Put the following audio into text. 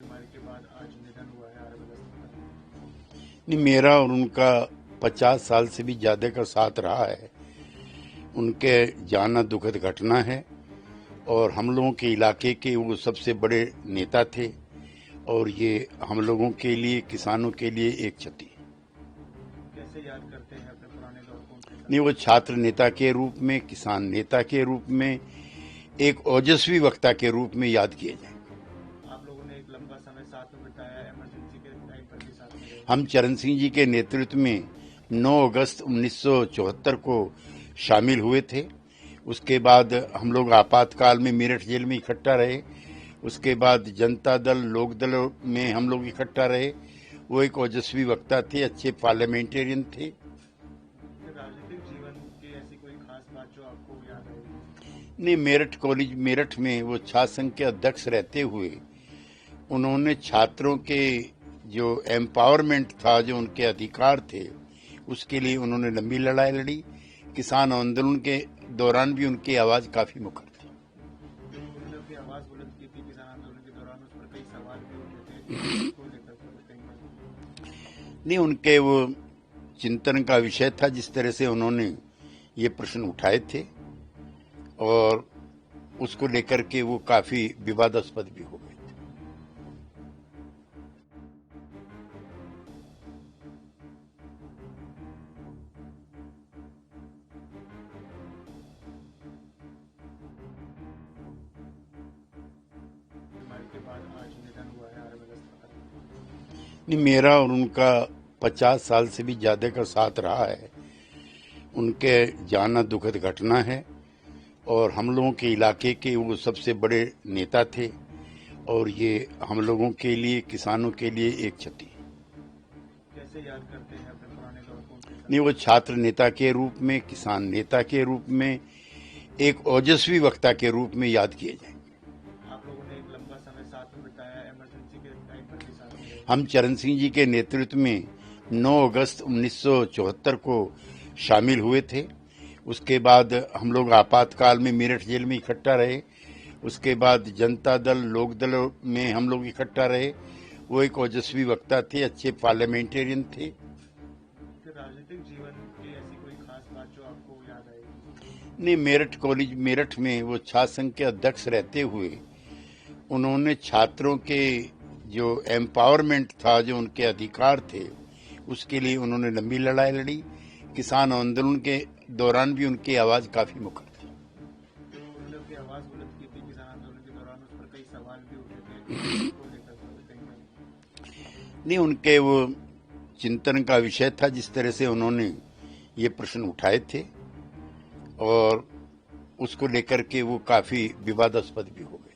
बीमारी के बाद आज निधन हुआ है आरव अवस्थी का। नहीं, मेरा और उनका 50 साल से भी ज्यादा का साथ रहा है। उनके जाना दुखद घटना है और हम लोगों के इलाके के वो सबसे बड़े नेता थे और ये हम लोगों के लिए, किसानों के लिए एक क्षति है। कैसे याद करते हैं अपने पुराने दौर को उनके साथ? नहीं, वो छात्र नेता के रूप में, किसान नेता के रूप में, एक ओजस्वी वक्ता के रूप में याद किए जाएंगे। आप लोगों ने एक लंबा समय साथ में बिताया, इमरजेंसी के टाइम पर भी साथ में रहे। हम चरण सिंह जी के नेतृत्व में 9 अगस्त 1974 को शामिल हुए थे। उसके बाद हम लोग आपातकाल में मेरठ जेल में इकट्ठा रहे। उसके बाद जनता दल, लोक दल में हम लोग इकट्ठा रहे। वो एक ओजस्वी वक्ता थे, अच्छे पार्लियामेंटेरियन थे। फिर राजनीतिक जीवन की ऐसी कोई खास बात जो आपको याद आएगी? ने मेरठ कॉलेज, मेरठ में वो छात्र संघ के अध्यक्ष रहते हुए उन्होंने छात्रों के जो एम्पावरमेंट था, जो उनके अधिकार थे, उसके लिए उन्होंने लंबी लड़ाई लड़ी। किसान आंदोलन के दौरान भी उनकी आवाज काफी मुखर थी। जो उन्होंने अपनी आवाज बुलंद की थी किसान आंदोलन के दौरान, उस पर कई सवाल भी उठे थे उसको लेकर कहीं पर। नहीं, उनके वो चिंतन का विषय था जिस तरह से उन्होंने ये प्रश्न उठाए थे और उसको लेकर के वो काफी विवादास्पद भी हो गए थे। बीमारी के बाद आज निधन हुआ है आरव अवस्थी का। नहीं, मेरा और उनका 50 साल से भी ज्यादा का साथ रहा है। उनके जाना दुखद घटना है और हम लोगों के इलाके के वो सबसे बड़े नेता थे और ये हम लोगों के लिए, किसानों के लिए एक क्षति है। कैसे याद करते हैं अपने पुराने दौर को उनके साथ? नहीं, वो छात्र नेता के रूप में, किसान नेता के रूप में, एक ओजस्वी वक्ता के रूप में याद किए जाएंगे। आप लोगों ने एक लंबा समय साथ में बिताया, इमरजेंसी के टाइम पर भी साथ में रहे। हम चरण सिंह जी के नेतृत्व में 9 अगस्त 1974 को शामिल हुए थे। उसके बाद हम लोग आपातकाल में मेरठ जेल में इकट्ठा रहे। उसके बाद जनता दल, लोक दल में हम लोग इकट्ठा रहे। वो एक ओजस्वी वक्ता थे, अच्छे पार्लियामेंटेरियन थे। फिर राजनीतिक जीवन की ऐसी कोई खास बात जो आपको याद आएगी? ने मेरठ कॉलेज, मेरठ में वो छात्र संघ के अध्यक्ष रहते हुए उन्होंने छात्रों के जो एम्पावरमेंट था, जो उनके अधिकार थे, उसके लिए उन्होंने लंबी लड़ाई लड़ी। किसान आंदोलन के दौरान भी उनकी आवाज काफी मुखर थी। जो उन्होंने अपनी आवाज बुलंद की थी किसान आंदोलन के दौरान, उस पर कई सवाल भी उठे थे उसको लेकर कहीं पर। नहीं, उनके वो चिंतन का विषय था जिस तरह से उन्होंने ये प्रश्न उठाए थे और उसको लेकर के वो काफी विवादास्पद भी हो गए।